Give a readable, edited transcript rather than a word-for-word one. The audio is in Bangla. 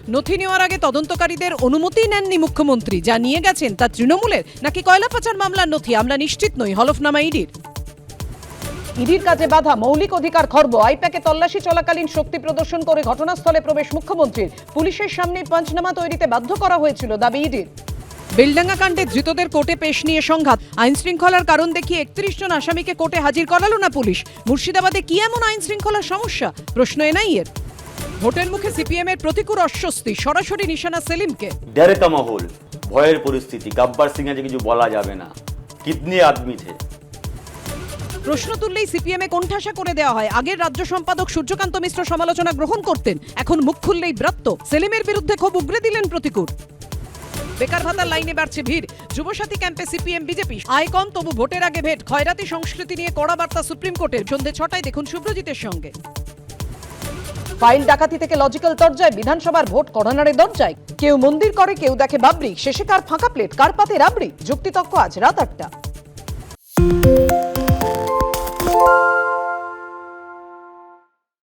নথি নেওয়ার আগে তদন্তকারীদের অনুমতি নেননি মুখ্যমন্ত্রী, যা নিয়ে গেছেন তা তৃণমূলের নাকি কয়লা পাচার মামলার নথি আমরা নিশ্চিত নই, হলফনামা ইডির। ইডির কাজে বাধা, মৌলিক অধিকার খর্ব। আইপ্যাকে তল্লাশি চলাকালীন শক্তি প্রদর্শন করে ঘটনাস্থলে প্রবেশ মুখ্যমন্ত্রীর, পুলিশের সামনে পঞ্চনামা তৈরিতে বাধ্য করা হয়েছিল, দাবি ইডির। বেলডাঙ্গা কাণ্ডে ধৃতদের কোর্টে পেশ নিয়ে সংঘাত, আইন শৃঙ্খলার কারণ দেখিয়ে 31 জন আসামিকে কোর্টে হাজির করালো না পুলিশ। মুর্শিদাবাদে কি এমন আইন শৃঙ্খলার সমস্যা, প্রশ্ন এনআইএর। ভোটের মুখে সিপিএম এর প্রতিকূল অস্বস্তি, সরাসরি নিশানা সেলিমকে। डर का माहौल, ভয়ের পরিস্থিতি, গব্বর সিং আছে কিছু বলা যাবে না, কিতনে আদমি থে। প্রশ্ন তুললেই সিপিএম এ কোণঠাসা করে দেওয়া হয়। আগের রাজ্য সম্পাদক সূর্যকান্ত মিশ্র সমালোচনা গ্রহণ করতেন, এখন মুখ খুললেই ব্রত্য। সেলিমের বিরুদ্ধে ক্ষোভ উগরে দিলেন প্রতিকূল। বেকার ভাতার লাইনে বাড়ছে ভিড়, যুবসাথী ক্যাম্পে সিপিএম বিজেপি। আয় কম তবু ভোটের আগে ভেট, খয়রাতি সংস্কৃতি নিয়ে কড়া বার্তা সুপ্রিম কোর্টের। সন্ধ্যে 6টায় দেখুন শুভ্রজিতের সঙ্গে। ফাইল ডাকাতি থেকে লজিক্যাল তরজায়, বিধানসভার ভোট কর্নারের দরজায়। কেউ মন্দির করে, কেউ দেখে বাবরি, শেষে কার ফাঁকা প্লেট, কার পাতে রাবড়ি। যুক্তিতক্ক আজ রাত 8টা।